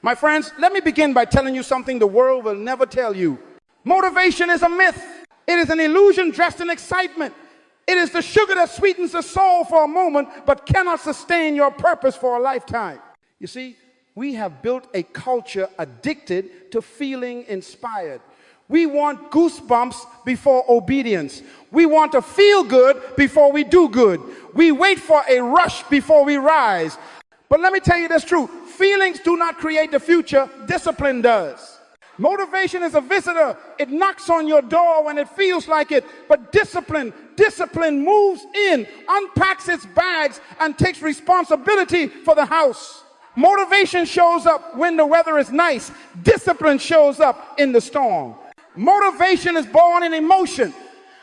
My friends, let me begin by telling you something the world will never tell you. Motivation is a myth. It is an illusion dressed in excitement. It is the sugar that sweetens the soul for a moment, but cannot sustain your purpose for a lifetime. You see, we have built a culture addicted to feeling inspired. We want goosebumps before obedience. We want to feel good before we do good. We wait for a rush before we rise. But let me tell you this truth. Feelings do not create the future. Discipline does. Motivation is a visitor. It knocks on your door when it feels like it. But discipline moves in, unpacks its bags, and takes responsibility for the house. Motivation shows up when the weather is nice. Discipline shows up in the storm. Motivation is born in emotion,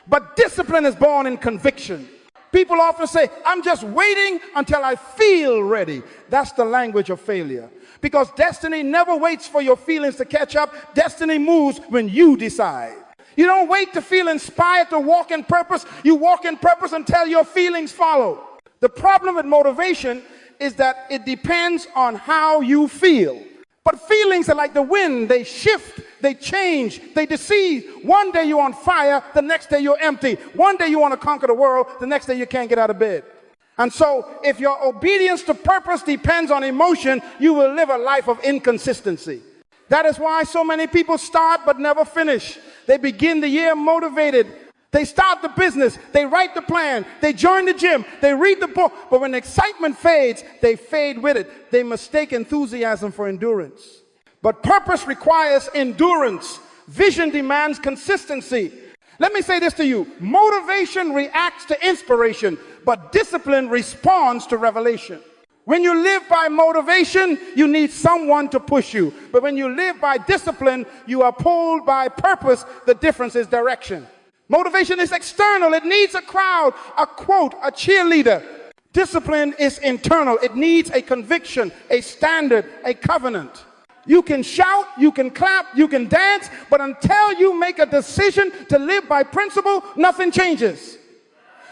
but discipline is born in conviction. People often say, I'm just waiting until I feel ready. That's the language of failure. Because destiny never waits for your feelings to catch up. Destiny moves when you decide. You don't wait to feel inspired to walk in purpose. You walk in purpose until your feelings follow. The problem with motivation is that it depends on how you feel. But feelings are like the wind. They shift, they change, they deceive. One day you're on fire, the next day you're empty. One day you want to conquer the world, the next day you can't get out of bed. And so if your obedience to purpose depends on emotion, you will live a life of inconsistency. That is why so many people start but never finish. They begin the year motivated. They start the business, they write the plan, they join the gym, they read the book, but when excitement fades, they fade with it. They mistake enthusiasm for endurance. But purpose requires endurance. Vision demands consistency. Let me say this to you. Motivation reacts to inspiration, but discipline responds to revelation. When you live by motivation, you need someone to push you. But when you live by discipline, you are pulled by purpose. The difference is direction. Motivation is external. It needs a crowd, a quote, a cheerleader. Discipline is internal. It needs a conviction, a standard, a covenant. You can shout, you can clap, you can dance, but until you make a decision to live by principle, nothing changes.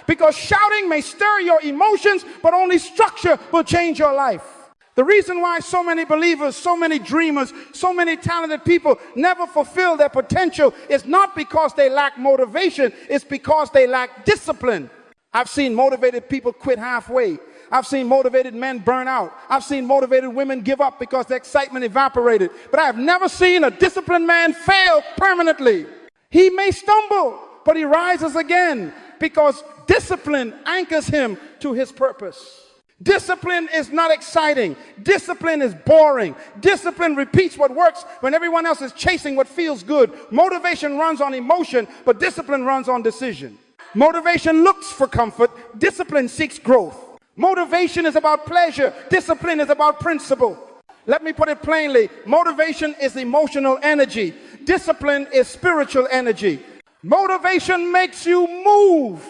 Because shouting may stir your emotions, but only structure will change your life. The reason why so many believers, so many dreamers, so many talented people never fulfill their potential is not because they lack motivation, it's because they lack discipline. I've seen motivated people quit halfway. I've seen motivated men burn out. I've seen motivated women give up because the excitement evaporated. But I have never seen a disciplined man fail permanently. He may stumble, but he rises again because discipline anchors him to his purpose. Discipline is not exciting. Discipline is boring. Discipline repeats what works when everyone else is chasing what feels good. Motivation runs on emotion, but discipline runs on decision. Motivation looks for comfort. Discipline seeks growth. Motivation is about pleasure. Discipline is about principle. Let me put it plainly. Motivation is emotional energy. Discipline is spiritual energy. Motivation makes you move.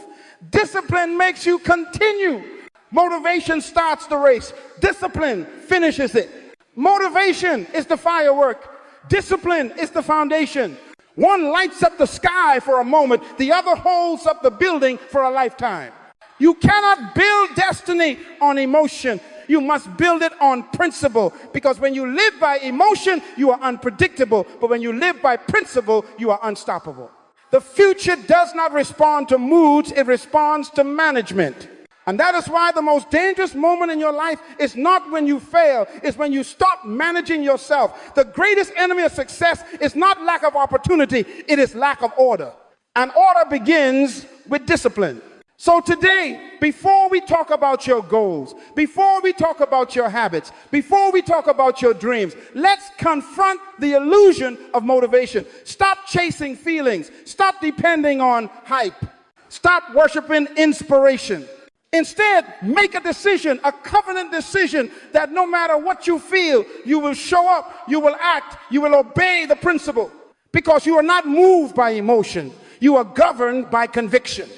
Discipline makes you continue. Motivation starts the race. Discipline finishes it. Motivation is the firework. Discipline is the foundation. One lights up the sky for a moment. The other holds up the building for a lifetime. You cannot build destiny on emotion. You must build it on principle. Because when you live by emotion, you are unpredictable. But when you live by principle, you are unstoppable. The future does not respond to moods. It responds to management. And that is why the most dangerous moment in your life is not when you fail, it's when you stop managing yourself. The greatest enemy of success is not lack of opportunity, it is lack of order. And order begins with discipline. So today, before we talk about your goals, before we talk about your habits, before we talk about your dreams, let's confront the illusion of motivation. Stop chasing feelings. Stop depending on hype. Stop worshiping inspiration. Instead, make a decision, a covenant decision that no matter what you feel, you will show up, you will act, you will obey the principle. Because you are not moved by emotion. You are governed by conviction.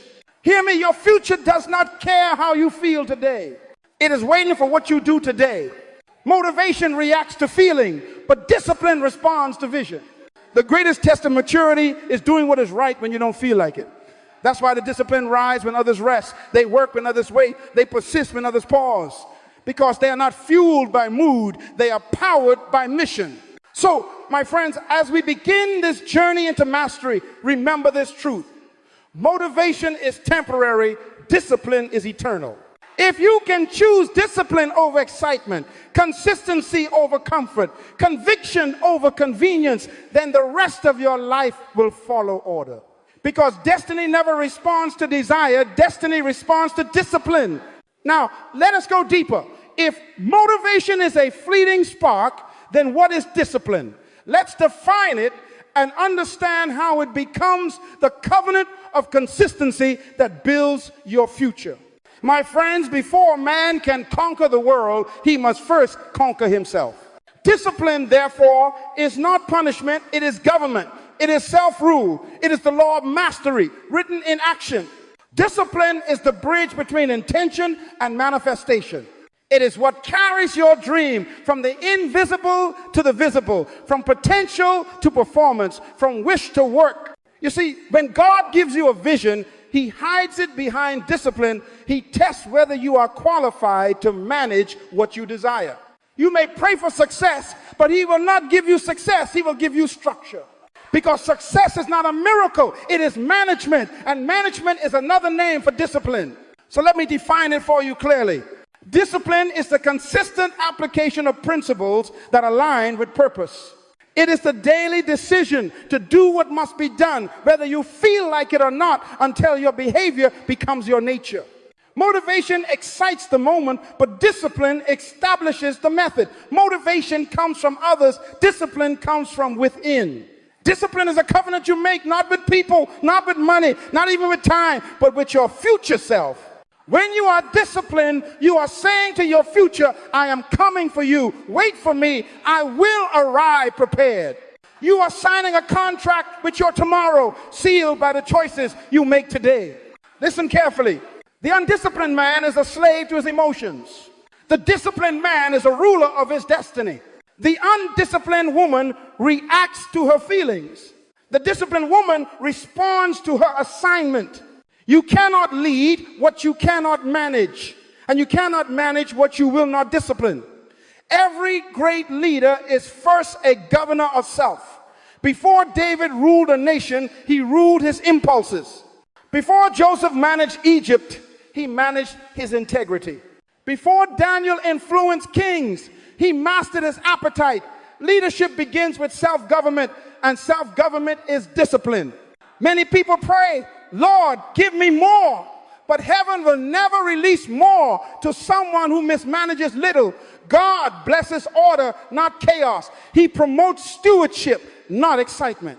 Hear me, your future does not care how you feel today. It is waiting for what you do today. Motivation reacts to feeling, but discipline responds to vision. The greatest test of maturity is doing what is right when you don't feel like it. That's why the discipline rise when others rest. They work when others wait. They persist when others pause. because they are not fueled by mood, they are powered by mission. So, my friends, as we begin this journey into mastery, remember this truth. Motivation is temporary, discipline is eternal. If you can choose discipline over excitement, consistency over comfort, conviction over convenience, then the rest of your life will follow order. Because destiny never responds to desire, destiny responds to discipline. Now, let us go deeper. If motivation is a fleeting spark, then what is discipline? Let's define it and understand how it becomes the covenant of consistency that builds your future. My friends, before man can conquer the world, he must first conquer himself. Discipline, therefore, is not punishment, it is government. It is self-rule. It is the law of mastery, written in action. Discipline is the bridge between intention and manifestation. It is what carries your dream from the invisible to the visible, from potential to performance, from wish to work. You see, when God gives you a vision, he hides it behind discipline. He tests whether you are qualified to manage what you desire. You may pray for success, but he will not give you success. He will give you structure. Because success is not a miracle, it is management. And management is another name for discipline. So let me define it for you clearly. Discipline is the consistent application of principles that align with purpose. It is the daily decision to do what must be done, whether you feel like it or not, until your behavior becomes your nature. Motivation excites the moment, but discipline establishes the method. Motivation comes from others, discipline comes from within. Discipline is a covenant you make, not with people, not with money, not even with time, but with your future self. When you are disciplined, you are saying to your future, I am coming for you. Wait for me. I will arrive prepared. You are signing a contract with your tomorrow, sealed by the choices you make today. Listen carefully. The undisciplined man is a slave to his emotions. The disciplined man is a ruler of his destiny. The undisciplined woman reacts to her feelings. The disciplined woman responds to her assignment. You cannot lead what you cannot manage, and you cannot manage what you will not discipline. Every great leader is first a governor of self. Before David ruled a nation, he ruled his impulses. Before Joseph managed Egypt, he managed his integrity. Before Daniel influenced kings, he mastered his appetite. Leadership begins with self-government, and self-government is discipline. Many people pray, Lord, give me more. But heaven will never release more to someone who mismanages little. God blesses order, not chaos. He promotes stewardship, not excitement.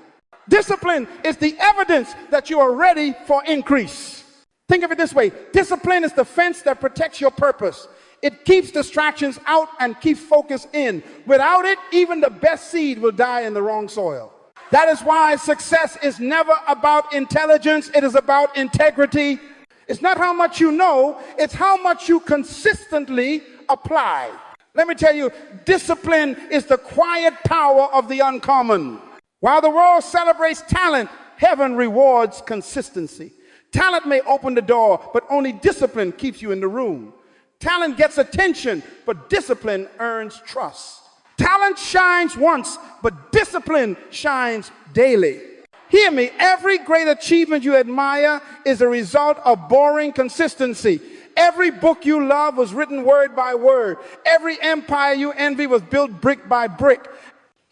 Discipline is the evidence that you are ready for increase. Think of it this way. Discipline is the fence that protects your purpose. It keeps distractions out and keeps focus in. Without it, even the best seed will die in the wrong soil. That is why success is never about intelligence. It is about integrity. It's not how much you know, it's how much you consistently apply. Let me tell you, discipline is the quiet power of the uncommon. While the world celebrates talent, heaven rewards consistency. Talent may open the door, but only discipline keeps you in the room. Talent gets attention, but discipline earns trust. Talent shines once, but discipline shines daily. Hear me, every great achievement you admire is a result of boring consistency. Every book you love was written word by word. Every empire you envy was built brick by brick.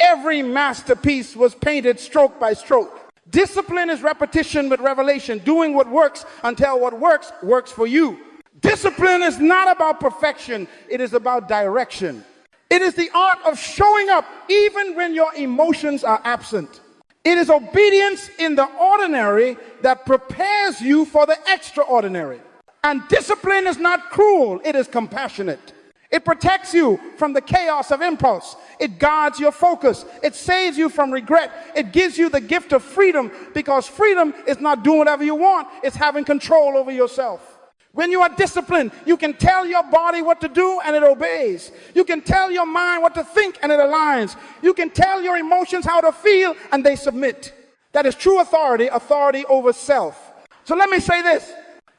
Every masterpiece was painted stroke by stroke. Discipline is repetition with revelation, doing what works until what works works for you. Discipline is not about perfection, it is about direction. It is the art of showing up even when your emotions are absent. It is obedience in the ordinary that prepares you for the extraordinary. And discipline is not cruel, it is compassionate. It protects you from the chaos of impulse. It guards your focus. It saves you from regret. It gives you the gift of freedom, because freedom is not doing whatever you want, it's having control over yourself. When you are disciplined, you can tell your body what to do and it obeys. You can tell your mind what to think and it aligns. You can tell your emotions how to feel and they submit. That is true authority, authority over self. So let me say this.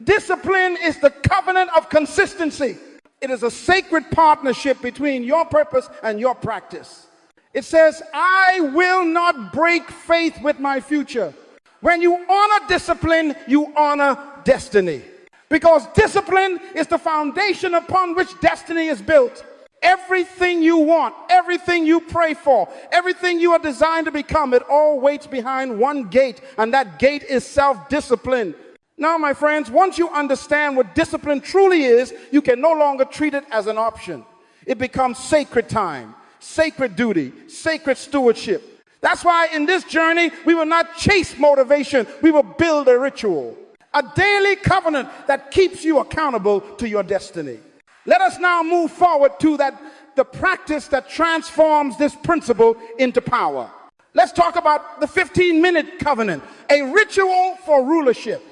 Discipline is the covenant of consistency. It is a sacred partnership between your purpose and your practice. It says, I will not break faith with my future. When you honor discipline, you honor destiny. Because discipline is the foundation upon which destiny is built. Everything you want, everything you pray for, everything you are designed to become, it all waits behind one gate, and that gate is self-discipline. Now, my friends, once you understand what discipline truly is, you can no longer treat it as an option. It becomes sacred time, sacred duty, sacred stewardship. That's why in this journey, we will not chase motivation. We will build a ritual, a daily covenant that keeps you accountable to your destiny. Let us now move forward to the practice that transforms this principle into power. Let's talk about the 15-minute covenant, a ritual for rulership.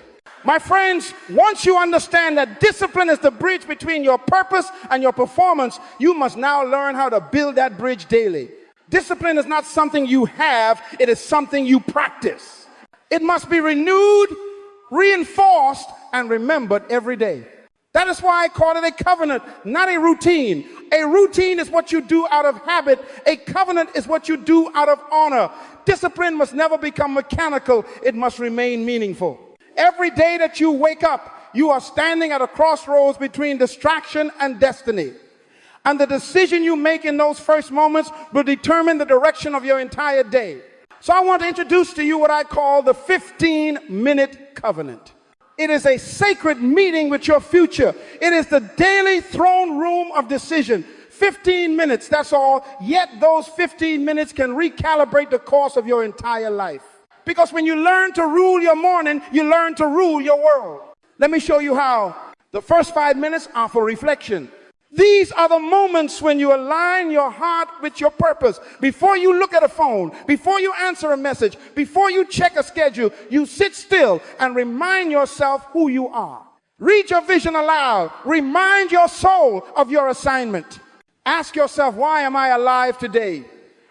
My friends, once you understand that discipline is the bridge between your purpose and your performance, you must now learn how to build that bridge daily. Discipline is not something you have, it is something you practice. It must be renewed, reinforced, and remembered every day. That is why I call it a covenant, not a routine. A routine is what you do out of habit. A covenant is what you do out of honor. Discipline must never become mechanical. It must remain meaningful. Every day that you wake up, you are standing at a crossroads between distraction and destiny. And the decision you make in those first moments will determine the direction of your entire day. So I want to introduce to you what I call the 15-minute covenant. It is a sacred meeting with your future. It is the daily throne room of decision. 15 minutes, that's all. Yet those 15 minutes can recalibrate the course of your entire life. Because when you learn to rule your morning, you learn to rule your world. Let me show you how. The first 5 minutes are for reflection. These are the moments when you align your heart with your purpose. Before you look at a phone, before you answer a message, before you check a schedule, you sit still and remind yourself who you are. Read your vision aloud. Remind your soul of your assignment. Ask yourself, why am I alive today?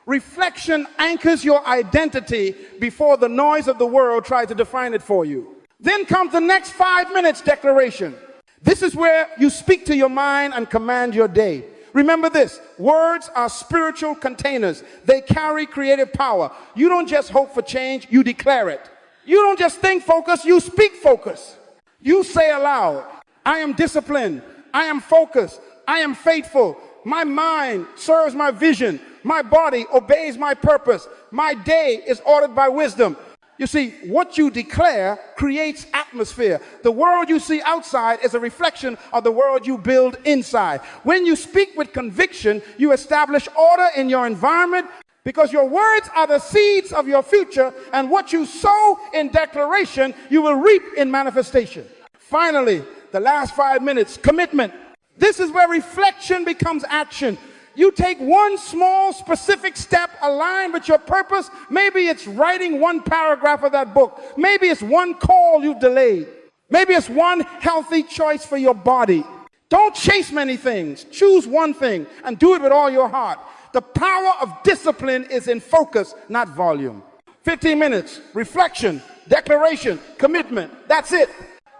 Reflection anchors your identity before the noise of the world tries to define it for you. Then comes the next 5 minutes declaration. This is where you speak to your mind and command your day. Remember this, words are spiritual containers. They carry creative power. You don't just hope for change, you declare it. You don't just think focus, you speak focus. You say aloud, I am disciplined, I am focused, I am faithful. My mind serves my vision. My body obeys my purpose. My day is ordered by wisdom. You see, what you declare creates atmosphere. The world you see outside is a reflection of the world you build inside. When you speak with conviction, you establish order in your environment because your words are the seeds of your future, and what you sow in declaration, you will reap in manifestation. Finally, the last 5 minutes, commitment. This is where reflection becomes action. You take one small specific step aligned with your purpose. Maybe it's writing one paragraph of that book. Maybe it's one call you've delayed. Maybe it's one healthy choice for your body. Don't chase many things. Choose one thing and do it with all your heart. The power of discipline is in focus, not volume. 15 minutes, reflection, declaration, commitment. That's it.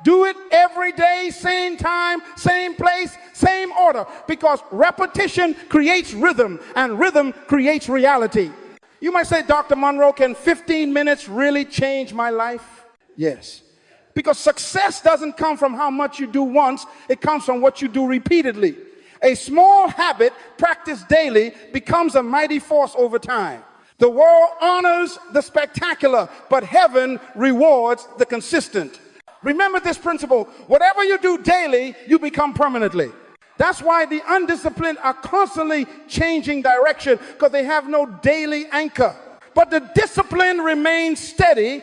Do it every day, same time, same place, same order, because repetition creates rhythm, and rhythm creates reality. You might say, Dr. Munroe, can 15 minutes really change my life? Yes. Because success doesn't come from how much you do once, it comes from what you do repeatedly. A small habit practiced daily becomes a mighty force over time. The world honors the spectacular, but heaven rewards the consistent. Remember this principle, whatever you do daily, you become permanently. That's why the undisciplined are constantly changing direction, because they have no daily anchor. But the disciplined remain steady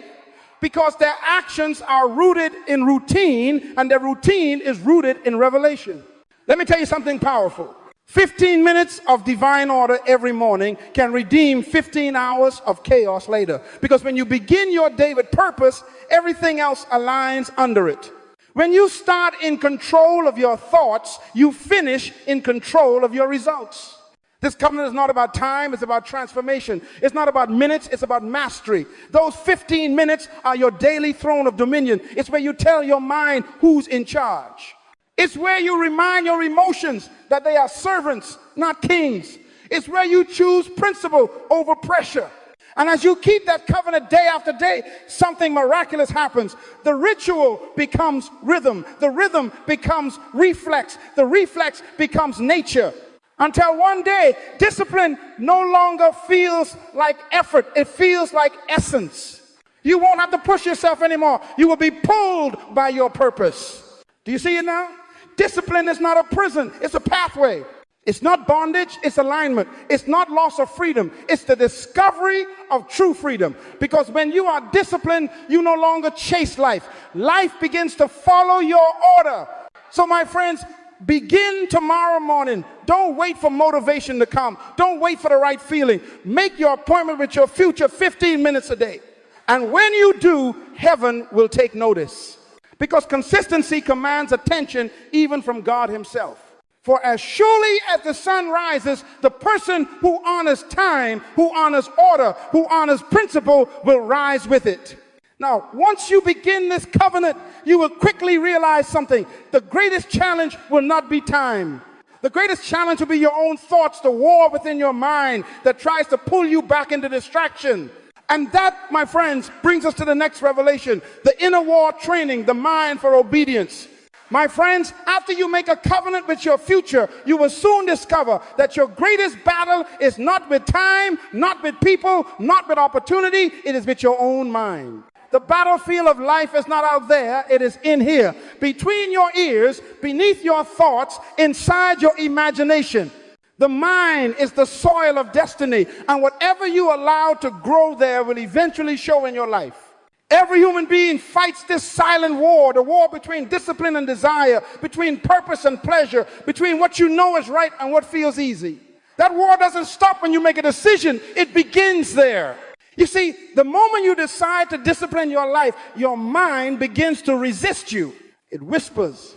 because their actions are rooted in routine, and their routine is rooted in revelation. Let me tell you something powerful. 15 minutes of divine order every morning can redeem 15 hours of chaos later. Because when you begin your day with purpose, everything else aligns under it. When you start in control of your thoughts, you finish in control of your results. This covenant is not about time, it's about transformation. It's not about minutes, it's about mastery. Those 15 minutes are your daily throne of dominion. It's where you tell your mind who's in charge. It's where you remind your emotions that they are servants, not kings. It's where you choose principle over pressure. And as you keep that covenant day after day, something miraculous happens. The ritual becomes rhythm. The rhythm becomes reflex. The reflex becomes nature. Until one day, discipline no longer feels like effort. It feels like essence. You won't have to push yourself anymore. You will be pulled by your purpose. Do you see it now? Discipline is not a prison. It's a pathway. It's not bondage, it's alignment. It's not loss of freedom. It's the discovery of true freedom. Because when you are disciplined, you no longer chase life. Life begins to follow your order. So my friends, begin tomorrow morning. Don't wait for motivation to come. Don't wait for the right feeling. Make your appointment with your future 15 minutes a day. And when you do, heaven will take notice. Because consistency commands attention even from God himself. For as surely as the sun rises, the person who honors time, who honors order, who honors principle will rise with it. Now, once you begin this covenant, you will quickly realize something. The greatest challenge will not be time. The greatest challenge will be your own thoughts, the war within your mind that tries to pull you back into distraction. And that, my friends, brings us to the next revelation, the inner war training, the mind for obedience. My friends, after you make a covenant with your future, you will soon discover that your greatest battle is not with time, not with people, not with opportunity. It is with your own mind. The battlefield of life is not out there. It is in here, between your ears, beneath your thoughts, inside your imagination. The mind is the soil of destiny, and whatever you allow to grow there will eventually show in your life. Every human being fights this silent war, the war between discipline and desire, between purpose and pleasure, between what you know is right and what feels easy. That war doesn't stop when you make a decision. It begins there. You see, the moment you decide to discipline your life, your mind begins to resist you. It whispers.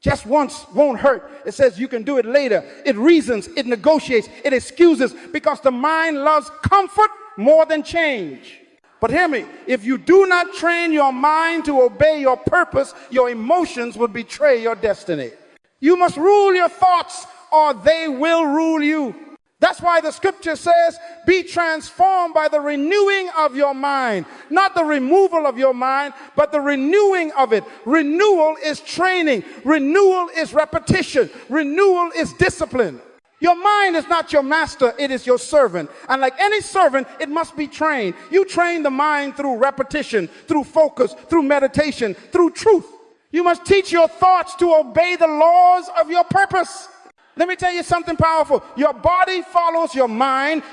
Just once won't hurt. It says you can do it later. It reasons, it negotiates, it excuses, because the mind loves comfort more than change. But hear me, if you do not train your mind to obey your purpose, your emotions will betray your destiny. You must rule your thoughts or they will rule you. That's why the scripture says, be transformed by the renewing of your mind. Not the removal of your mind, but the renewing of it. Renewal is training. Renewal is repetition. Renewal is discipline. Your mind is not your master, it is your servant. And like any servant, it must be trained. You train the mind through repetition, through focus, through meditation, through truth. You must teach your thoughts to obey the laws of your purpose. Let me tell you something powerful. Your body follows your mind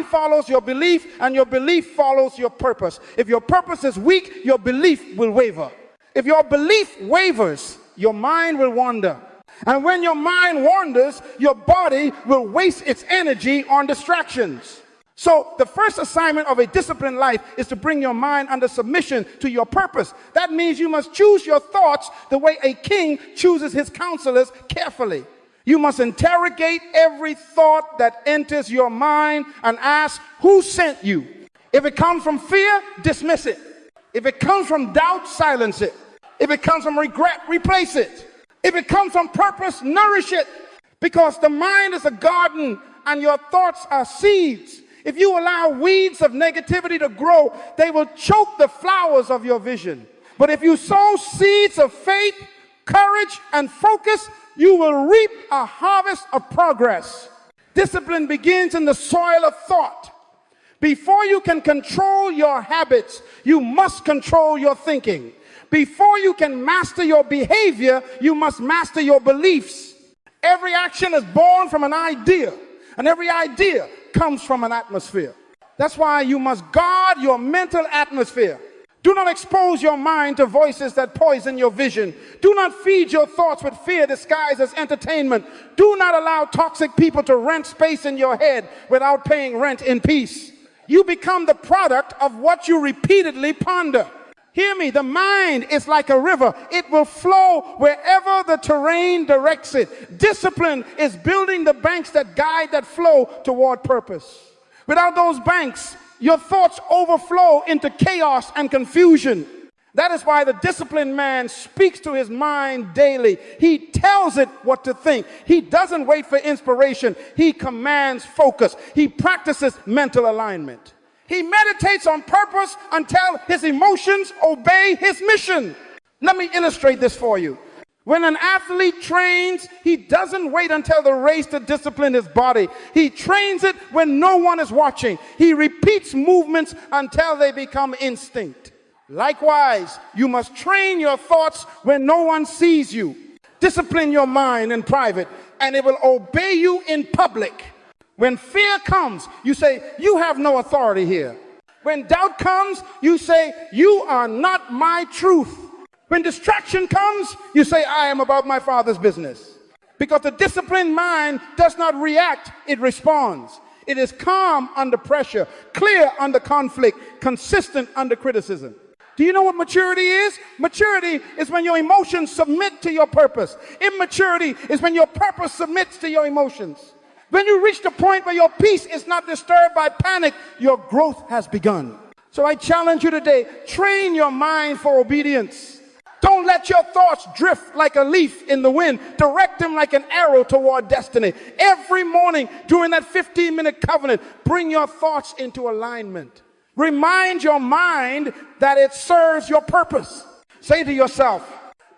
follows your belief, and your belief follows your purpose. If your purpose is weak, your belief will waver. If your belief wavers, your mind will wander. And when your mind wanders, your body will waste its energy on distractions. So the first assignment of a disciplined life is to bring your mind under submission to your purpose. That means you must choose your thoughts the way a king chooses his counselors carefully. You must interrogate every thought that enters your mind and ask, who sent you? If it comes from fear, dismiss it. If it comes from doubt, silence it. If it comes from regret, replace it. If it comes from purpose, nourish it. Because the mind is a garden and your thoughts are seeds. If you allow weeds of negativity to grow, they will choke the flowers of your vision. But if you sow seeds of faith, courage, and focus, you will reap a harvest of progress. Discipline begins in the soil of thought. Before you can control your habits, you must control your thinking. Before you can master your behavior, you must master your beliefs. Every action is born from an idea, and every idea comes from an atmosphere. That's why you must guard your mental atmosphere. Do not expose your mind to voices that poison your vision. Do not feed your thoughts with fear disguised as entertainment. Do not allow toxic people to rent space in your head without paying rent in peace. You become the product of what you repeatedly ponder. Hear me, the mind is like a river. It will flow wherever the terrain directs it. Discipline is building the banks that guide that flow toward purpose. Without those banks, your thoughts overflow into chaos and confusion. That is why the disciplined man speaks to his mind daily. He tells it what to think. He doesn't wait for inspiration. He commands focus. He practices mental alignment. He meditates on purpose until his emotions obey his mission. Let me illustrate this for you. When an athlete trains, he doesn't wait until the race to discipline his body. He trains it when no one is watching. He repeats movements until they become instinct. Likewise, you must train your thoughts when no one sees you. Discipline your mind in private, and it will obey you in public. When fear comes, you say, you have no authority here. When doubt comes, you say, you are not my truth. When distraction comes, you say, I am about my Father's business. Because the disciplined mind does not react, it responds. It is calm under pressure, clear under conflict, consistent under criticism. Do you know what maturity is? Maturity is when your emotions submit to your purpose. Immaturity is when your purpose submits to your emotions. When you reach the point where your peace is not disturbed by panic, your growth has begun. So I challenge you today, train your mind for obedience. Don't let your thoughts drift like a leaf in the wind. Direct them like an arrow toward destiny. Every morning during that 15-minute covenant, bring your thoughts into alignment. Remind your mind that it serves your purpose. Say to yourself,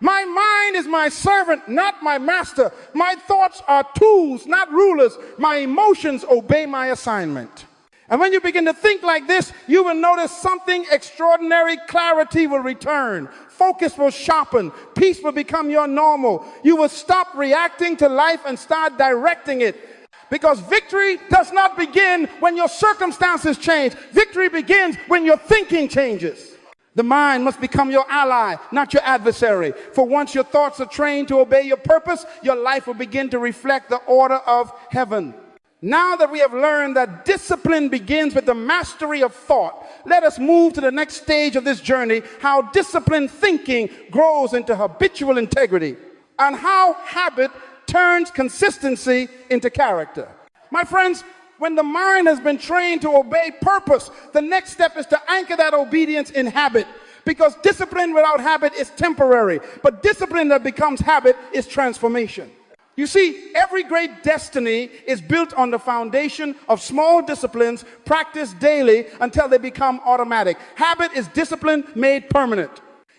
my mind is my servant, not my master. My thoughts are tools, not rulers. My emotions obey my assignment. And when you begin to think like this, you will notice something extraordinary. Clarity will return. Focus will sharpen. Peace will become your normal. You will stop reacting to life and start directing it. Because victory does not begin when your circumstances change. Victory begins when your thinking changes. The mind must become your ally, not your adversary. For once your thoughts are trained to obey your purpose, your life will begin to reflect the order of heaven. Now that we have learned that discipline begins with the mastery of thought, let us move to the next stage of this journey, how disciplined thinking grows into habitual integrity, and how habit turns consistency into character. My friends, when the mind has been trained to obey purpose, the next step is to anchor that obedience in habit, because discipline without habit is temporary, but discipline that becomes habit is transformation. You see, every great destiny is built on the foundation of small disciplines practiced daily until they become automatic. Habit is discipline made permanent.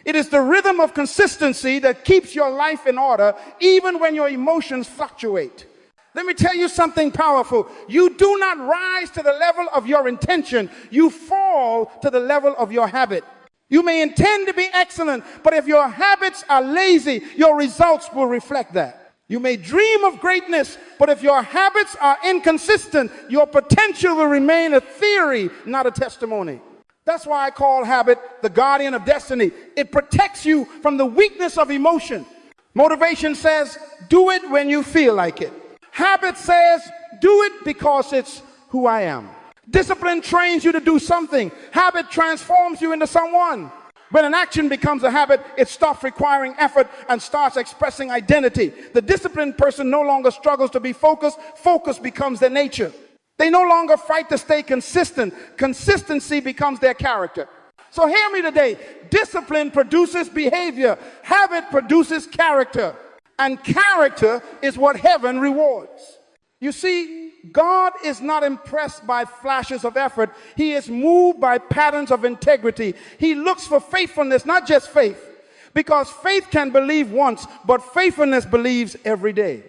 It is the rhythm of consistency that keeps your life in order even when your emotions fluctuate. Let me tell you something powerful. You do not rise to the level of your intention. You fall to the level of your habit. You may intend to be excellent, but if your habits are lazy, your results will reflect that. You may dream of greatness, but if your habits are inconsistent, your potential will remain a theory, not a testimony. That's why I call habit the guardian of destiny. It protects you from the weakness of emotion. Motivation says, do it when you feel like it. Habit says, do it because it's who I am. Discipline trains you to do something. Habit transforms you into someone. When an action becomes a habit, it stops requiring effort and starts expressing identity. The disciplined person no longer struggles to be focused. Focus becomes their nature. They no longer fight to stay consistent. Consistency becomes their character. So hear me today. Discipline produces behavior. Habit produces character. And character is what heaven rewards. You see, God is not impressed by flashes of effort. He is moved by patterns of integrity. He looks for faithfulness, not just faith. Because faith can believe once, but faithfulness believes every day.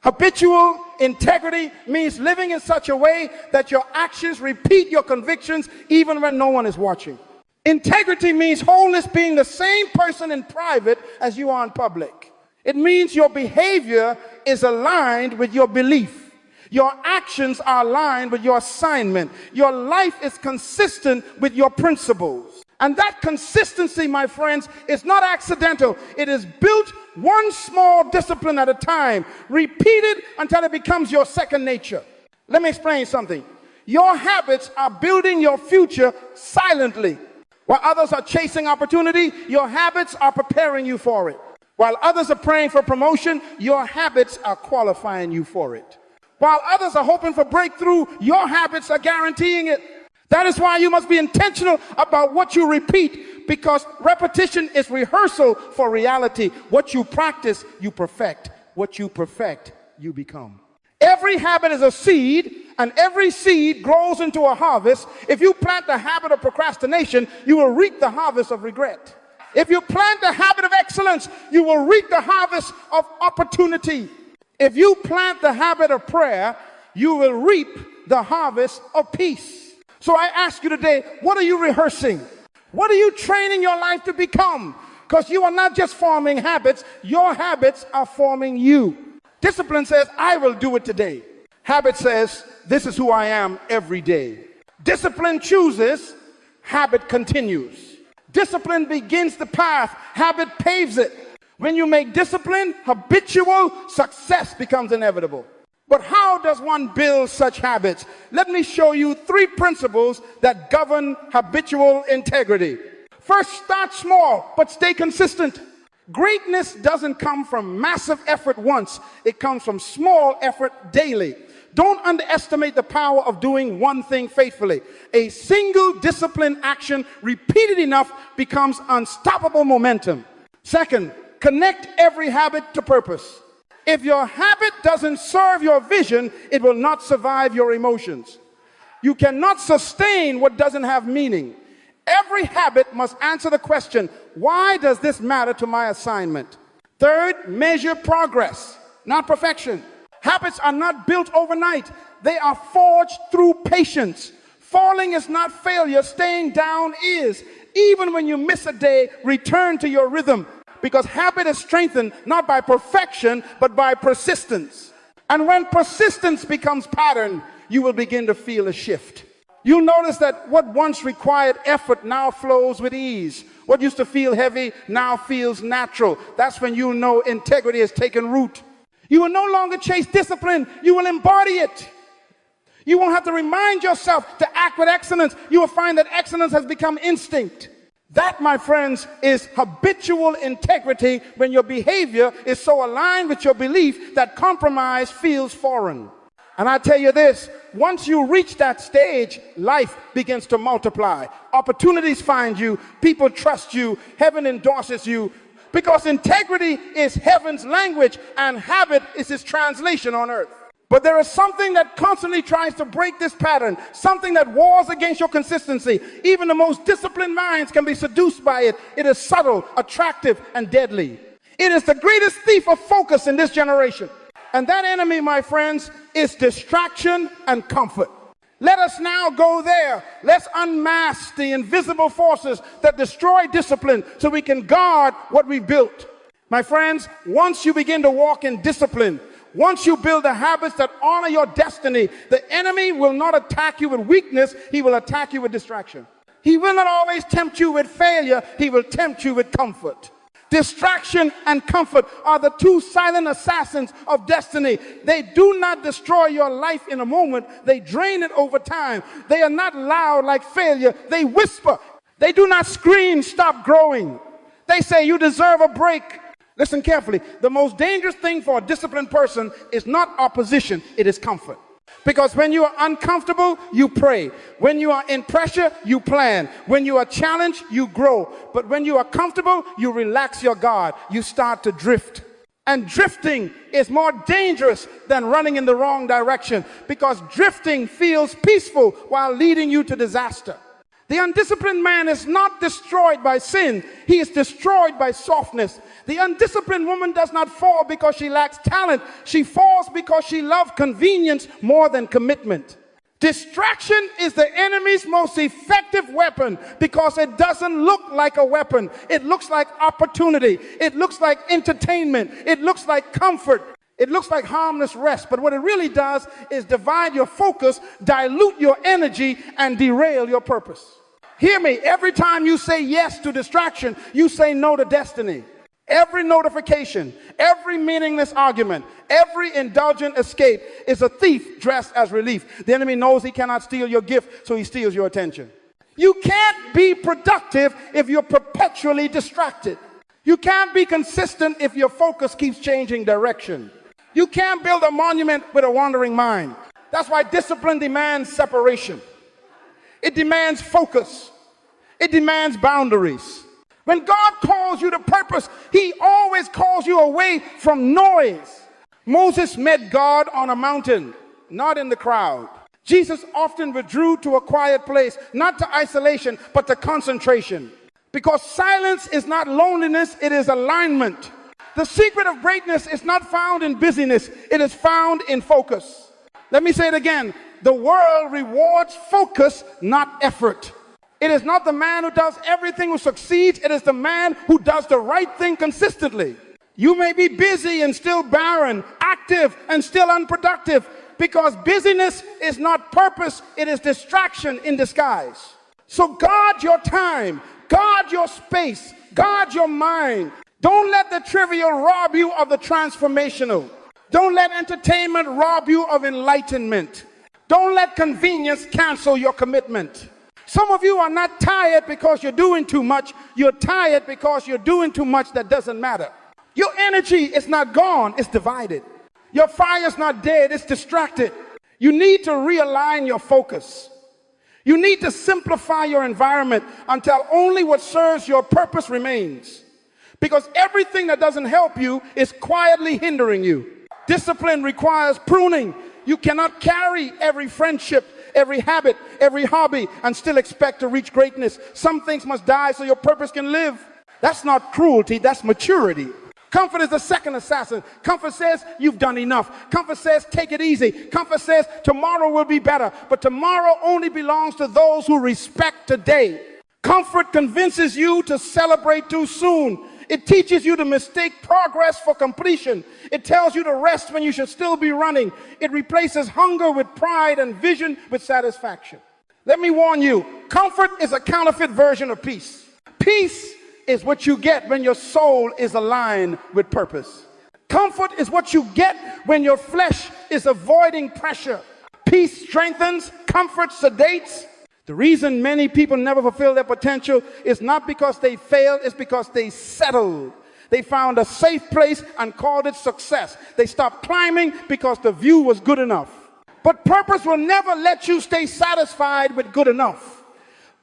Habitual integrity means living in such a way that your actions repeat your convictions even when no one is watching. Integrity means wholeness, being the same person in private as you are in public. It means your behavior is aligned with your belief. Your actions are aligned with your assignment. Your life is consistent with your principles. And that consistency, my friends, is not accidental. It is built one small discipline at a time, repeated until it becomes your second nature. Let me explain something. Your habits are building your future silently. While others are chasing opportunity, your habits are preparing you for it. While others are praying for promotion, your habits are qualifying you for it. While others are hoping for breakthrough, your habits are guaranteeing it. That is why you must be intentional about what you repeat, because repetition is rehearsal for reality. What you practice, you perfect. What you perfect, you become. Every habit is a seed, and every seed grows into a harvest. If you plant the habit of procrastination, you will reap the harvest of regret. If you plant the habit of excellence, you will reap the harvest of opportunity. If you plant the habit of prayer, you will reap the harvest of peace. So I ask you today, what are you rehearsing? What are you training your life to become? Because you are not just forming habits, your habits are forming you. Discipline says, I will do it today. Habit says, this is who I am every day. Discipline chooses, habit continues. Discipline begins the path, habit paves it. When you make discipline habitual, success becomes inevitable. But how does one build such habits? Let me show you 3 principles that govern habitual integrity. First, start small, but stay consistent. Greatness doesn't come from massive effort once. It comes from small effort daily. Don't underestimate the power of doing one thing faithfully. A single disciplined action repeated enough becomes unstoppable momentum. Second, connect every habit to purpose. If your habit doesn't serve your vision, it will not survive your emotions. You cannot sustain what doesn't have meaning. Every habit must answer the question, why does this matter to my assignment? Third, measure progress, not perfection. Habits are not built overnight. They are forged through patience. Falling is not failure. Staying down is. Even when you miss a day, return to your rhythm, because habit is strengthened not by perfection, but by persistence. And when persistence becomes pattern, you will begin to feel a shift. You'll notice that what once required effort now flows with ease. What used to feel heavy now feels natural. That's when you know integrity has taken root. You will no longer chase discipline. You will embody it. You won't have to remind yourself to act with excellence. You will find that excellence has become instinct. That, my friends, is habitual integrity, when your behavior is so aligned with your belief that compromise feels foreign. And I tell you this, once you reach that stage, life begins to multiply. Opportunities find you, people trust you, heaven endorses you, because integrity is heaven's language and habit is its translation on earth. But there is something that constantly tries to break this pattern, something that wars against your consistency. Even the most disciplined minds can be seduced by it. It is subtle, attractive, and deadly. It is the greatest thief of focus in this generation. And that enemy, my friends, is distraction and comfort. Let us now go there. Let's unmask the invisible forces that destroy discipline so we can guard what we built. My friends, once you begin to walk in discipline, once you build the habits that honor your destiny, the enemy will not attack you with weakness. He will attack you with distraction. He will not always tempt you with failure. He will tempt you with comfort. Distraction and comfort are the 2 silent assassins of destiny. They do not destroy your life in a moment. They drain it over time. They are not loud like failure. They whisper. They do not scream, stop growing. They say, you deserve a break. Listen carefully. The most dangerous thing for a disciplined person is not opposition. It is comfort. Because when you are uncomfortable, you pray. When you are in pressure, you plan. When you are challenged, you grow. But when you are comfortable, you relax your guard. You start to drift. And drifting is more dangerous than running in the wrong direction, because drifting feels peaceful while leading you to disaster. The undisciplined man is not destroyed by sin. He is destroyed by softness. The undisciplined woman does not fall because she lacks talent. She falls because she loves convenience more than commitment. Distraction is the enemy's most effective weapon because it doesn't look like a weapon. It looks like opportunity. It looks like entertainment. It looks like comfort. It looks like harmless rest. But what it really does is divide your focus, dilute your energy, and derail your purpose. Hear me. Every time you say yes to distraction, you say no to destiny. Every notification, every meaningless argument, every indulgent escape is a thief dressed as relief. The enemy knows he cannot steal your gift, so he steals your attention. You can't be productive if you're perpetually distracted. You can't be consistent if your focus keeps changing direction. You can't build a monument with a wandering mind. That's why discipline demands separation. It demands focus. It demands boundaries. When God calls you to purpose, he always calls you away from noise. Moses met God on a mountain, not in the crowd. Jesus often withdrew to a quiet place, not to isolation, but to concentration. Because silence is not loneliness, it is alignment. The secret of greatness is not found in busyness, it is found in focus. Let me say it again. The world rewards focus, not effort. It is not the man who does everything who succeeds, it is the man who does the right thing consistently. You may be busy and still barren, active and still unproductive, because busyness is not purpose, it is distraction in disguise. So guard your time, guard your space, guard your mind. Don't let the trivial rob you of the transformational. Don't let entertainment rob you of enlightenment. Don't let convenience cancel your commitment. Some of you are not tired because you're doing too much. You're tired because you're doing too much that doesn't matter. Your energy is not gone, it's divided. Your fire's not dead, it's distracted. You need to realign your focus. You need to simplify your environment until only what serves your purpose remains. Because everything that doesn't help you is quietly hindering you. Discipline requires pruning. You cannot carry every friendship, every habit, every hobby, and still expect to reach greatness. Some things must die so your purpose can live. That's not cruelty, that's maturity. Comfort is the second assassin. Comfort says you've done enough. Comfort says take it easy. Comfort says tomorrow will be better. But tomorrow only belongs to those who respect today. Comfort convinces you to celebrate too soon. It teaches you to mistake progress for completion. It tells you to rest when you should still be running. It replaces hunger with pride and vision with satisfaction. Let me warn you, comfort is a counterfeit version of peace. Peace is what you get when your soul is aligned with purpose. Comfort is what you get when your flesh is avoiding pressure. Peace strengthens, comfort sedates. The reason many people never fulfill their potential is not because they failed, it's because they settled. They found a safe place and called it success. They stopped climbing because the view was good enough. But purpose will never let you stay satisfied with good enough.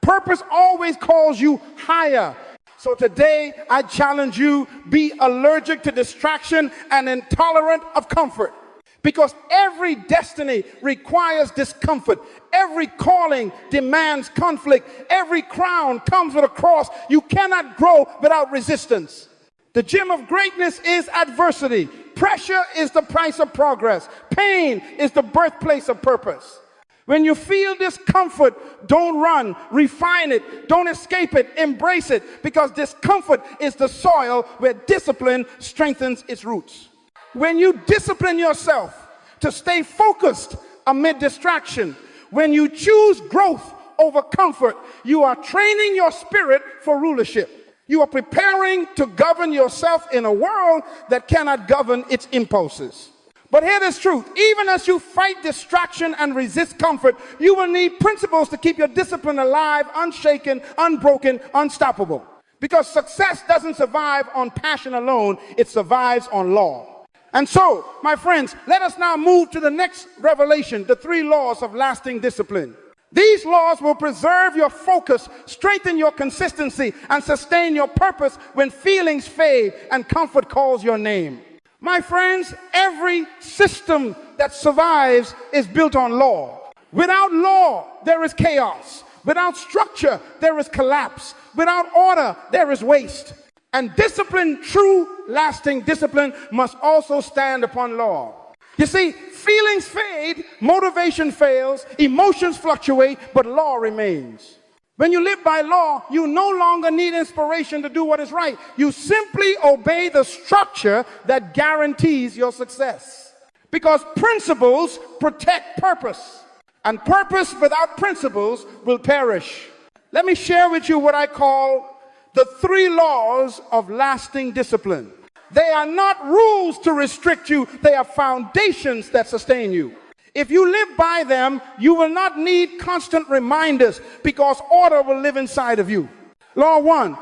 Purpose always calls you higher. So today, I challenge you, be allergic to distraction and intolerant of comfort. Because every destiny requires discomfort. Every calling demands conflict. Every crown comes with a cross. You cannot grow without resistance. The gym of greatness is adversity. Pressure is the price of progress. Pain is the birthplace of purpose. When you feel discomfort, don't run, refine it, don't escape it, embrace it, because discomfort is the soil where discipline strengthens its roots. When you discipline yourself to stay focused amid distraction, when you choose growth over comfort, you are training your spirit for rulership. You are preparing to govern yourself in a world that cannot govern its impulses. But hear this truth, even as you fight distraction and resist comfort, you will need principles to keep your discipline alive, unshaken, unbroken, unstoppable. Because success doesn't survive on passion alone, it survives on law. And so, my friends, let us now move to the next revelation, the 3 laws of lasting discipline. These laws will preserve your focus, strengthen your consistency, and sustain your purpose when feelings fade and comfort calls your name. My friends, every system that survives is built on law. Without law, there is chaos. Without structure, there is collapse. Without order, there is waste. And discipline, true lasting discipline, must also stand upon law. You see, feelings fade, motivation fails, emotions fluctuate, but law remains. When you live by law, you no longer need inspiration to do what is right. You simply obey the structure that guarantees your success. Because principles protect purpose, and purpose without principles will perish. Let me share with you what I call the 3 laws of lasting discipline. They are not rules to restrict you, they are foundations that sustain you. If you live by them, you will not need constant reminders because order will live inside of you. Law 1,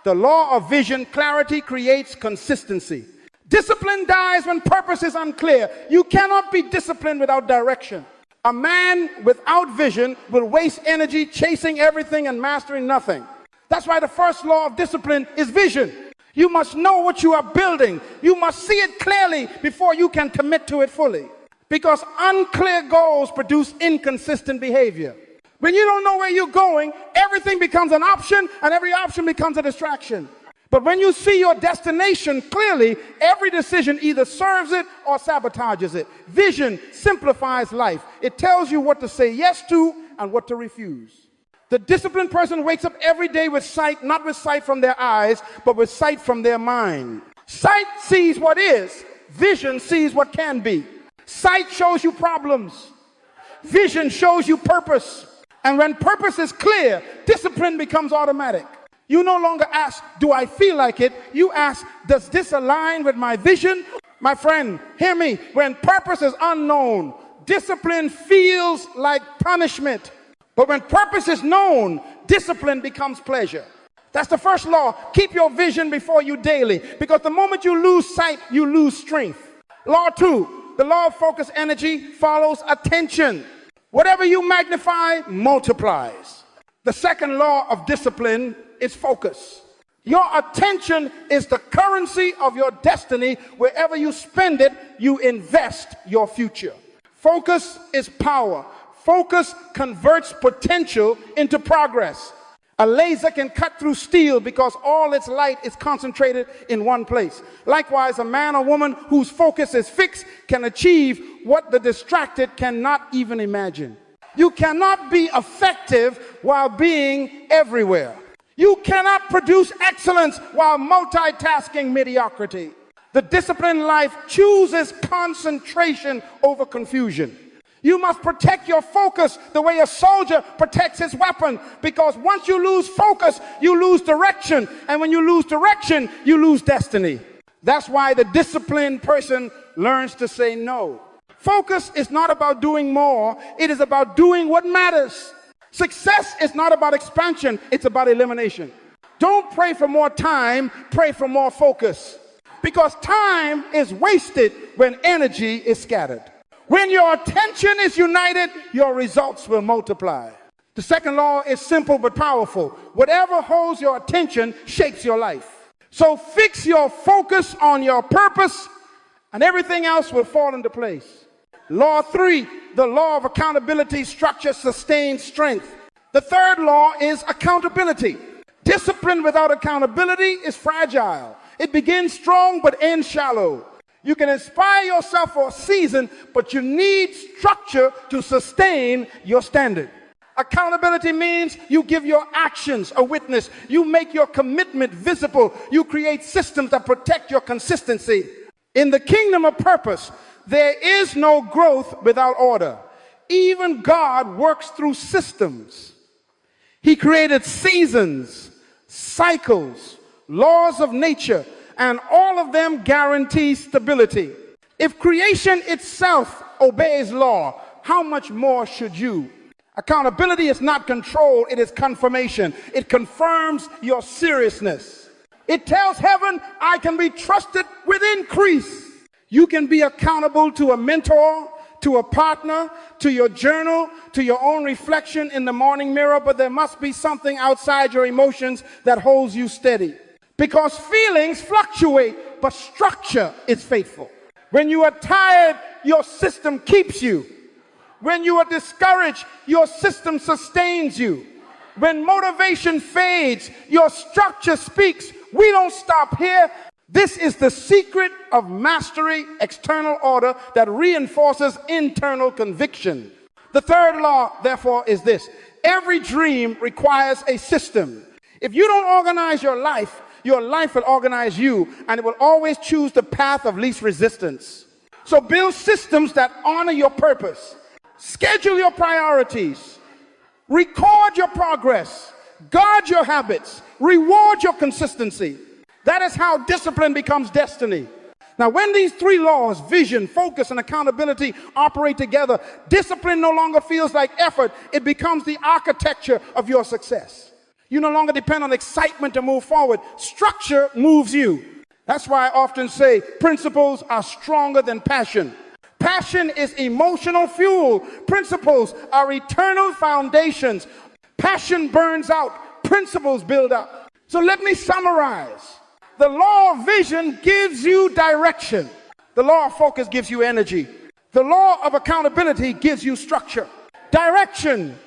the law of vision clarity creates consistency. Discipline dies when purpose is unclear. You cannot be disciplined without direction. A man without vision will waste energy chasing everything and mastering nothing. That's why the first law of discipline is vision. You must know what you are building. You must see it clearly before you can commit to it fully. Because unclear goals produce inconsistent behavior. When you don't know where you're going, everything becomes an option and every option becomes a distraction. But when you see your destination clearly, every decision either serves it or sabotages it. Vision simplifies life. It tells you what to say yes to and what to refuse. The disciplined person wakes up every day with sight, not with sight from their eyes, but with sight from their mind. Sight sees what is. Vision sees what can be. Sight shows you problems. Vision shows you purpose. And when purpose is clear, discipline becomes automatic. You no longer ask, do I feel like it? You ask, does this align with my vision? My friend, hear me. When purpose is unknown, discipline feels like punishment. But when purpose is known, discipline becomes pleasure. That's the first law. Keep your vision before you daily. Because the moment you lose sight, you lose strength. Law 2, the law of focused energy follows attention. Whatever you magnify multiplies. The second law of discipline is focus. Your attention is the currency of your destiny. Wherever you spend it, you invest your future. Focus is power. Focus converts potential into progress. A laser can cut through steel because all its light is concentrated in one place. Likewise, a man or woman whose focus is fixed can achieve what the distracted cannot even imagine. You cannot be effective while being everywhere. You cannot produce excellence while multitasking mediocrity. The disciplined life chooses concentration over confusion. You must protect your focus the way a soldier protects his weapon, because once you lose focus, you lose direction. And when you lose direction, you lose destiny. That's why the disciplined person learns to say no. Focus is not about doing more. It is about doing what matters. Success is not about expansion. It's about elimination. Don't pray for more time. Pray for more focus. Because time is wasted when energy is scattered. When your attention is united, your results will multiply. The second law is simple but powerful. Whatever holds your attention shapes your life. So fix your focus on your purpose, and everything else will fall into place. Law 3, the law of accountability, structure, sustains strength. The third law is accountability. Discipline without accountability is fragile. It begins strong but ends shallow. You can inspire yourself for a season, but you need structure to sustain your standard. Accountability means you give your actions a witness. You make your commitment visible. You create systems that protect your consistency. In the kingdom of purpose, there is no growth without order. Even God works through systems. He created seasons, cycles, laws of nature, and all of them guarantee stability. If creation itself obeys law, how much more should you? Accountability is not control, it is confirmation. It confirms your seriousness. It tells heaven, I can be trusted with increase. You can be accountable to a mentor, to a partner, to your journal, to your own reflection in the morning mirror, but there must be something outside your emotions that holds you steady. Because feelings fluctuate, but structure is faithful. When you are tired, your system keeps you. When you are discouraged, your system sustains you. When motivation fades, your structure speaks. We don't stop here. This is the secret of mastery, external order that reinforces internal conviction. The third law, therefore, is this. Every dream requires a system. If you don't organize your life will organize you, and it will always choose the path of least resistance. So build systems that honor your purpose. Schedule your priorities. Record your progress. Guard your habits. Reward your consistency. That is how discipline becomes destiny. Now, when these three laws, vision, focus, and accountability, operate together, discipline no longer feels like effort. It becomes the architecture of your success. You no longer depend on excitement to move forward. Structure moves you. That's why I often say principles are stronger than passion. Passion is emotional fuel. Principles are eternal foundations. Passion burns out. Principles build up. So let me summarize. The law of vision gives you direction. The law of focus gives you energy. The law of accountability gives you structure. Direction,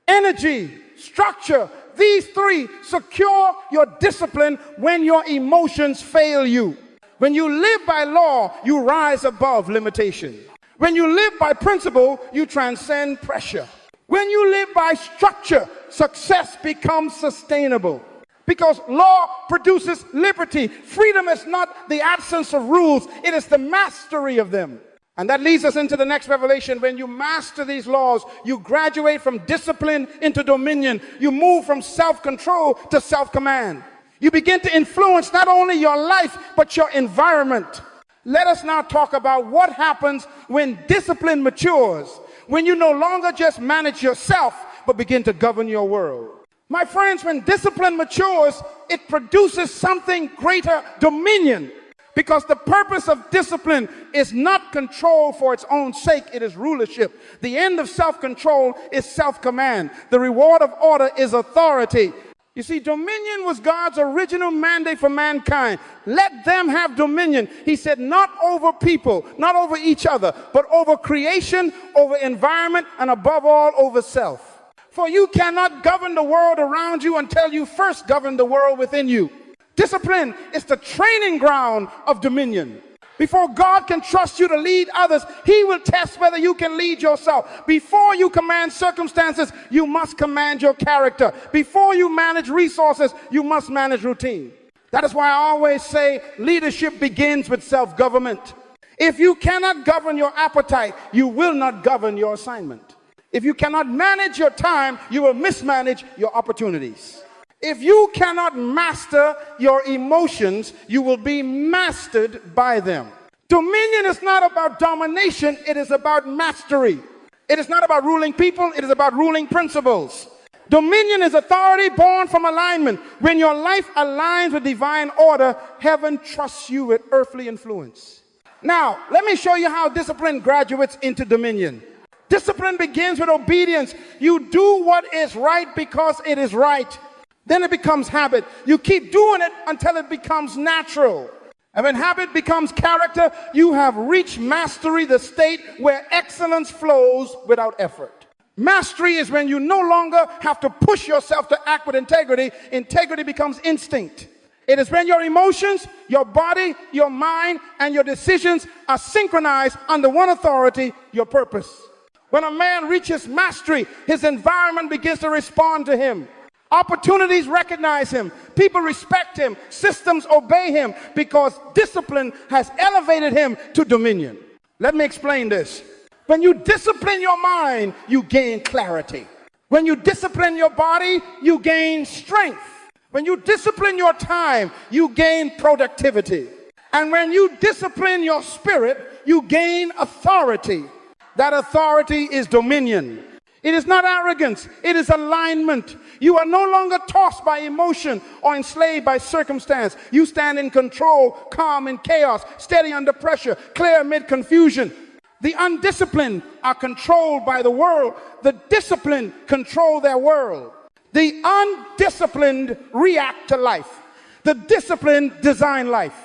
energy, structure. These three secure your discipline when your emotions fail you. When you live by law, you rise above limitation. When you live by principle, you transcend pressure. When you live by structure, success becomes sustainable. Because law produces liberty. Freedom is not the absence of rules, it is the mastery of them. And that leads us into the next revelation. When you master these laws, you graduate from discipline into dominion. You move from self-control to self-command. You begin to influence not only your life, but your environment. Let us now talk about what happens when discipline matures, when you no longer just manage yourself, but begin to govern your world. My friends, when discipline matures, it produces something greater, dominion. Because the purpose of discipline is not control for its own sake, it is rulership. The end of self-control is self-command. The reward of order is authority. You see, dominion was God's original mandate for mankind. Let them have dominion. He said, not over people, not over each other, but over creation, over environment, and above all, over self. For you cannot govern the world around you until you first govern the world within you. Discipline is the training ground of dominion. Before God can trust you to lead others, he will test whether you can lead yourself. Before you command circumstances, you must command your character. Before you manage resources, you must manage routine. That is why I always say leadership begins with self-government. If you cannot govern your appetite, you will not govern your assignment. If you cannot manage your time, you will mismanage your opportunities. If you cannot master your emotions, you will be mastered by them. Dominion is not about domination, it is about mastery. It is not about ruling people, it is about ruling principles. Dominion is authority born from alignment. When your life aligns with divine order, heaven trusts you with earthly influence. Now, let me show you how discipline graduates into dominion. Discipline begins with obedience. You do what is right because it is right. Then it becomes habit. You keep doing it until it becomes natural. And when habit becomes character, you have reached mastery, the state where excellence flows without effort. Mastery is when you no longer have to push yourself to act with integrity. Integrity becomes instinct. It is when your emotions, your body, your mind, and your decisions are synchronized under one authority, your purpose. When a man reaches mastery, his environment begins to respond to him. Opportunities recognize him. People respect him. Systems obey him because discipline has elevated him to dominion. Let me explain this. When you discipline your mind, you gain clarity. When you discipline your body, you gain strength. When you discipline your time, you gain productivity. And when you discipline your spirit, you gain authority. That authority is dominion. It is not arrogance, it is alignment. You are no longer tossed by emotion or enslaved by circumstance. You stand in control, calm in chaos, steady under pressure, clear amid confusion. The undisciplined are controlled by the world. The disciplined control their world. The undisciplined react to life. The disciplined design life.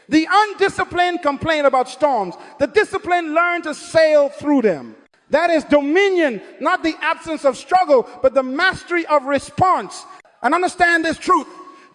The undisciplined complain about storms. The disciplined learn to sail through them. That is dominion, not the absence of struggle, but the mastery of response. And understand this truth.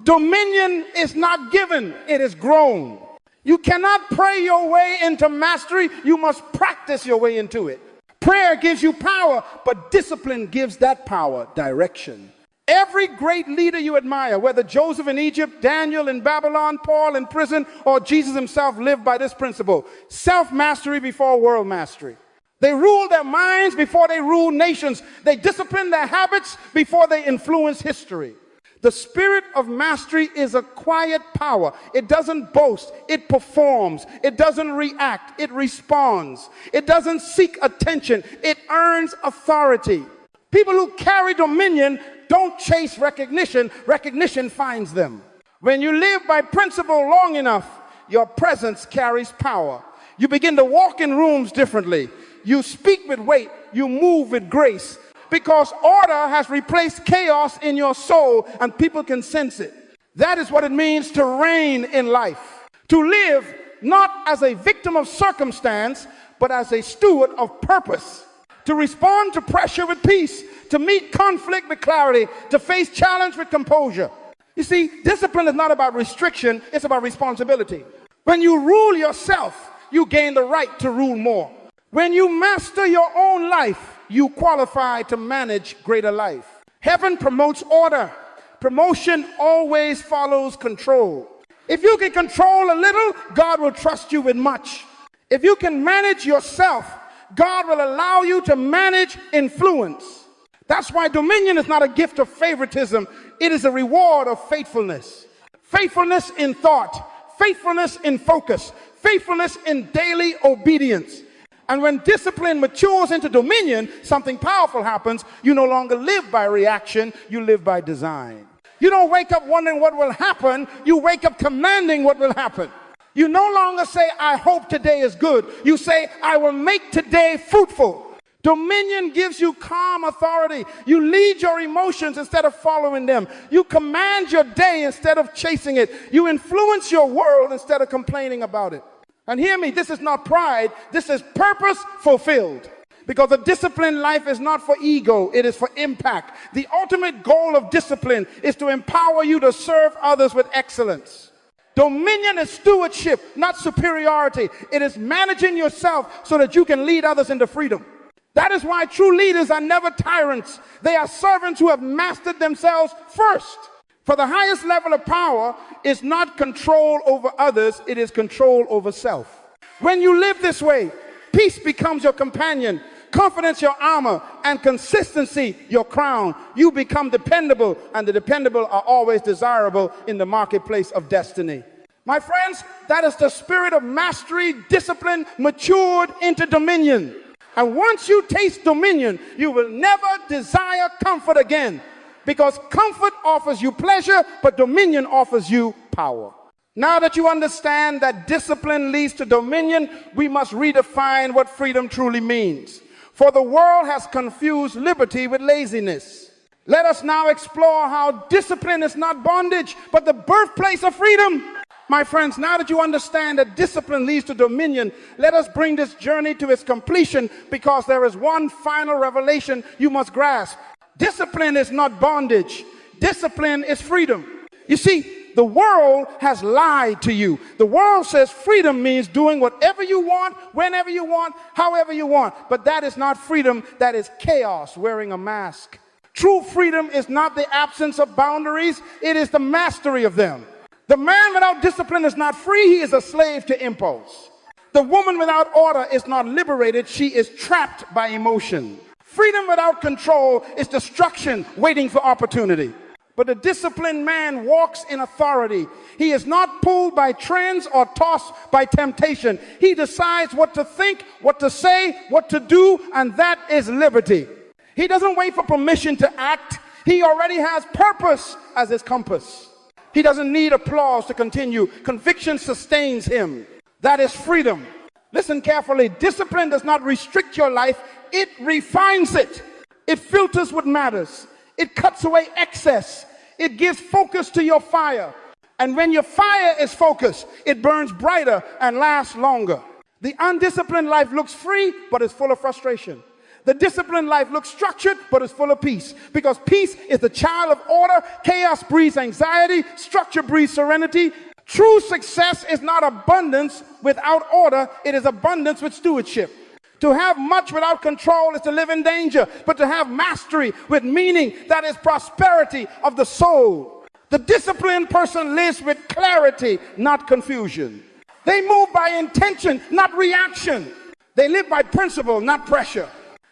Dominion is not given, it is grown. You cannot pray your way into mastery, you must practice your way into it. Prayer gives you power, but discipline gives that power direction. Every great leader you admire, whether Joseph in Egypt, Daniel in Babylon, Paul in prison, or Jesus himself, lived by this principle. Self-mastery before world mastery. They rule their minds before they rule nations. They discipline their habits before they influence history. The spirit of mastery is a quiet power. It doesn't boast. It performs. It doesn't react. It responds. It doesn't seek attention. It earns authority. People who carry dominion don't chase recognition. Recognition finds them. When you live by principle long enough, your presence carries power. You begin to walk in rooms differently. You speak with weight. You move with grace. Because order has replaced chaos in your soul, and people can sense it. That is what it means to reign in life. To live not as a victim of circumstance, but as a steward of purpose. To respond to pressure with peace. To meet conflict with clarity. To face challenge with composure. You see, discipline is not about restriction, it's about responsibility. When you rule yourself, you gain the right to rule more. When you master your own life, you qualify to manage greater life. Heaven promotes order. Promotion always follows control. If you can control a little, God will trust you with much. If you can manage yourself, God will allow you to manage influence. That's why dominion is not a gift of favoritism. It is a reward of faithfulness. Faithfulness in thought, faithfulness in focus, faithfulness in daily obedience. And when discipline matures into dominion, something powerful happens. You no longer live by reaction, you live by design. You don't wake up wondering what will happen, you wake up commanding what will happen. You no longer say, I hope today is good. You say, I will make today fruitful. Dominion gives you calm authority. You lead your emotions instead of following them. You command your day instead of chasing it. You influence your world instead of complaining about it. And hear me, this is not pride, this is purpose fulfilled. Because a disciplined life is not for ego, it is for impact. The ultimate goal of discipline is to empower you to serve others with excellence. Dominion is stewardship, not superiority. It is managing yourself so that you can lead others into freedom. That is why true leaders are never tyrants. They are servants who have mastered themselves first. For the highest level of power is not control over others, it is control over self. When you live this way, peace becomes your companion, confidence your armor, and consistency your crown. You become dependable, and the dependable are always desirable in the marketplace of destiny. My friends, that is the spirit of mastery, discipline, matured into dominion. And once you taste dominion, you will never desire comfort again. Because comfort offers you pleasure, but dominion offers you power. Now that you understand that discipline leads to dominion, we must redefine what freedom truly means. For the world has confused liberty with laziness. Let us now explore how discipline is not bondage, but the birthplace of freedom. My friends, now that you understand that discipline leads to dominion, let us bring this journey to its completion, because there is one final revelation you must grasp. Discipline is not bondage. Discipline is freedom. You see, the world has lied to you. The world says freedom means doing whatever you want, whenever you want, however you want. But that is not freedom. That is chaos wearing a mask. True freedom is not the absence of boundaries. It is the mastery of them. The man without discipline is not free. He is a slave to impulse. The woman without order is not liberated. She is trapped by emotion. Freedom without control is destruction waiting for opportunity. But the disciplined man walks in authority. He is not pulled by trends or tossed by temptation. He decides what to think, what to say, what to do, and that is liberty. He doesn't wait for permission to act. He already has purpose as his compass. He doesn't need applause to continue. Conviction sustains him. That is freedom. Listen carefully. Discipline does not restrict your life. It refines it. It filters what matters. It cuts away excess. It gives focus to your fire. And when your fire is focused, it burns brighter and lasts longer. The undisciplined life looks free, but is full of frustration. The disciplined life looks structured, but is full of peace. Because peace is the child of order. Chaos breeds anxiety. Structure breeds serenity. True success is not abundance without order. It is abundance with stewardship. To have much without control is to live in danger. But to have mastery with meaning, that is prosperity of the soul. The disciplined person lives with clarity, not confusion. They move by intention, not reaction. They live by principle, not pressure.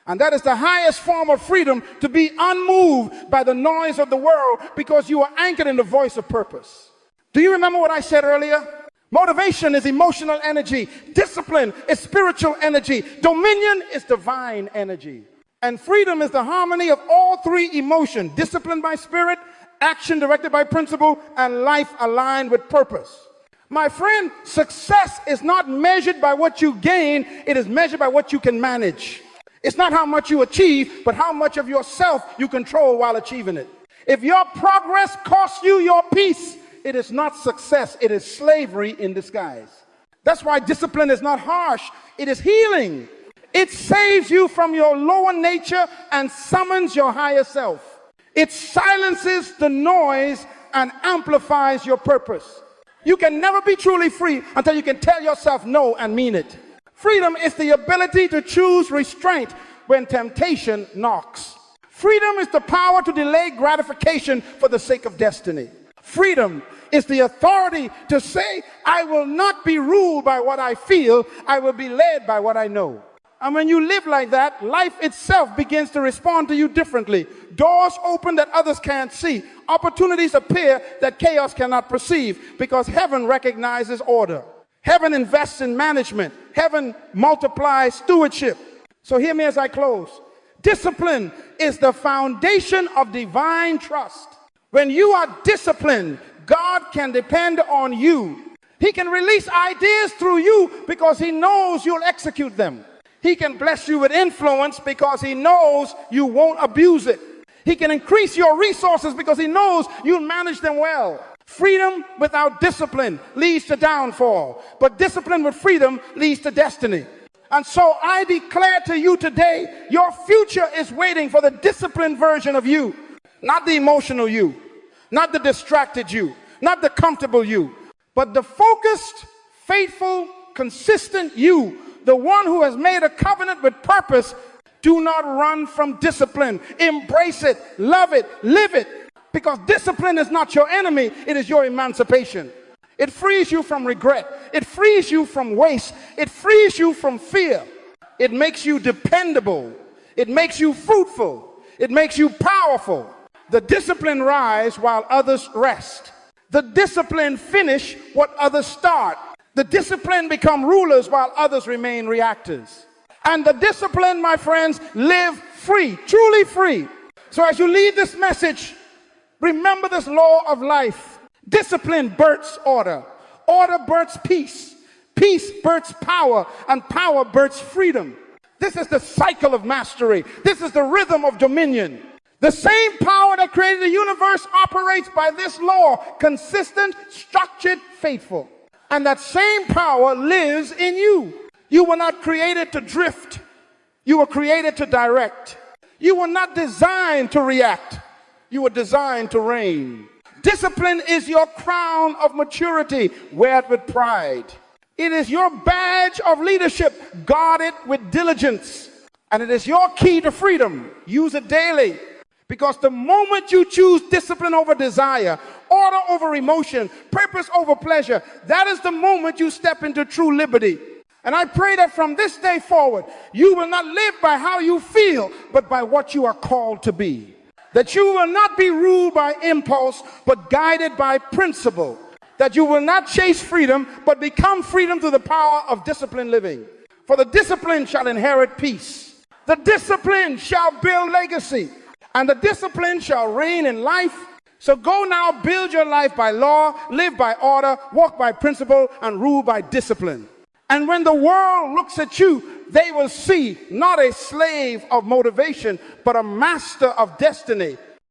And that is the highest form of freedom, to be unmoved by the noise of the world, because you are anchored in the voice of purpose. Do you remember what I said earlier? Motivation is emotional energy. Discipline is spiritual energy. Dominion is divine energy. And freedom is the harmony of all three emotions: discipline by spirit, action directed by principle, and life aligned with purpose. My friend, success is not measured by what you gain. It is measured by what you can manage. It's not how much you achieve, but how much of yourself you control while achieving it. If your progress costs you your peace, it is not success. It is slavery in disguise. That's why discipline is not harsh. It is healing. It saves you from your lower nature and summons your higher self. It silences the noise and amplifies your purpose. You can never be truly free until you can tell yourself no and mean it. Freedom is the ability to choose restraint when temptation knocks. Freedom is the power to delay gratification for the sake of destiny. Freedom is the authority to say, I will not be ruled by what I feel, I will be led by what I know. And when you live like that, life itself begins to respond to you differently. Doors open that others can't see. Opportunities appear that chaos cannot perceive, because heaven recognizes order. Heaven invests in management. Heaven multiplies stewardship. So hear me as I close. Discipline is the foundation of divine trust. When you are disciplined, God can depend on you. He can release ideas through you because he knows you'll execute them. He can bless you with influence because he knows you won't abuse it. He can increase your resources because he knows you'll manage them well. Freedom without discipline leads to downfall, but discipline with freedom leads to destiny. And so I declare to you today, your future is waiting for the disciplined version of you, not the emotional you, not the distracted you, not the comfortable you, but the focused, faithful, consistent you, the one who has made a covenant with purpose. Do not run from discipline. Embrace it, love it, live it, because discipline is not your enemy, it is your emancipation. It frees you from regret. It frees you from waste. It frees you from fear. It makes you dependable. It makes you fruitful. It makes you powerful. The discipline rise while others rest. The discipline finish what others start. The discipline become rulers while others remain reactors. And the discipline, my friends, live free, truly free. So as you leave this message, remember this law of life. Discipline births order. Order births peace. Peace births power, and power births freedom. This is the cycle of mastery. This is the rhythm of dominion. The same power that created the universe operates by this law, consistent, structured, faithful. And that same power lives in you. You were not created to drift. You were created to direct. You were not designed to react. You were designed to reign. Discipline is your crown of maturity. Wear it with pride. It is your badge of leadership. Guard it with diligence. And it is your key to freedom. Use it daily. Because the moment you choose discipline over desire, order over emotion, purpose over pleasure, that is the moment you step into true liberty. And I pray that from this day forward, you will not live by how you feel, but by what you are called to be. That you will not be ruled by impulse, but guided by principle. That you will not chase freedom, but become freedom through the power of disciplined living. For the disciplined shall inherit peace. The disciplined shall build legacy. And the disciplined shall reign in life. So go now, build your life by law, live by order, walk by principle, and rule by discipline. And when the world looks at you, they will see not a slave of motivation, but a master of destiny.